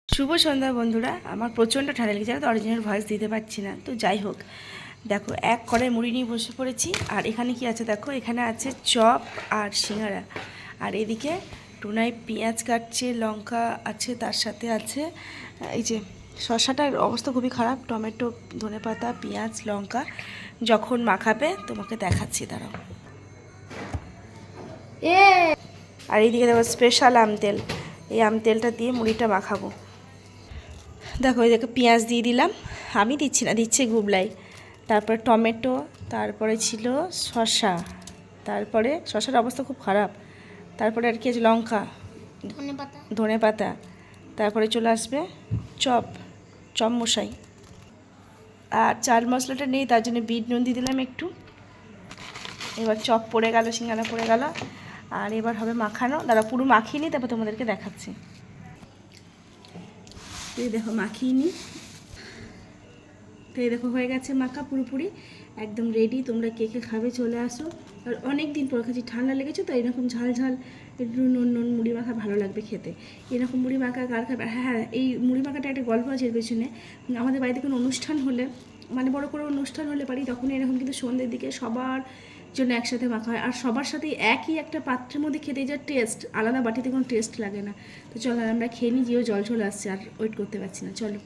শুভ সন্ধ্যা বন্ধুরা। আমার প্রচণ্ড ঠান্ডা লেগেছে, তো অরিজিনাল ভয়েস দিতে পারছি না। তো যাই হোক, দেখো এক কড়াই মুড়ি নিয়ে বসে পড়েছি। আর এখানে কি আছে দেখো, এখানে আছে চপ আর সিঙ্গারা। আর এদিকে টুনাই পেঁয়াজ কাটছে, লঙ্কা আছে, তার সাথে আছে এই যে শসাটার অবস্থা খুবই খারাপ। টমেটো, ধনেপাতা, পেঁয়াজ, লঙ্কা যখন মাখাবে তোমাকে দেখাচ্ছি, দাঁড়াও। আর এইদিকে দেখো স্পেশাল আম তেল, এই আম তেলটা দিয়ে মুড়িটা মাখাবো। দেখো এই দেখো পেঁয়াজ দিয়ে দিলাম, আমি দিচ্ছি না, দিচ্ছে গুবলাই। তারপরে টমেটো, তারপরে ছিল শসা, তারপরে শসার অবস্থা খুব খারাপ। তারপরে আর কি আছে, লঙ্কা, ধনেপাতা। তারপরে চলে আসবে চপ মশাই। আর চাল মশলাটা নেই, তার জন্য বিট নুন দিয়ে দিলাম একটু। এবার চপ পড়ে গেল, সিঙ্গারা পড়ে গেল। আর এবার হবে মাখানো। দাঁড়া পুরো মাখিয়ে নিই, তারপর তোমাদেরকে দেখাচ্ছি। এই দেখো মাখিয়ে নিই। তো এই দেখো হয়ে গেছে মাখা পুরোপুরি, একদম রেডি। তোমরা কে কে খাবে চলে আসো। আর অনেক দিন পর খাচ্ছি, ঠান্ডা লেগেছে তো এরকম ঝাল ঝাল একটু নুন মুড়ি মাখা ভালো লাগবে খেতে। এরকম মুড়ি মাখা কার খাবে? হ্যাঁ, এই মুড়ি মাখাটা একটা গল্প আছে এর পেছনে। আমাদের বাড়িতে কোনো অনুষ্ঠান হলে, মানে বড় করে অনুষ্ঠান হলে পারি, তখন এরকম কিন্তু সন্ধ্যের দিকে সবার জন্য একসাথে মাখা হয়। আর সবার সাথে একই একটা পাত্রের মধ্যে খেতে যা টেস্ট, আলাদা বাটিতে কোনো টেস্ট লাগে না। তো চলো আমরা খেয়ে নিই, যেও জল আসছে, আর ওয়েট করতে পারছি না, চলো।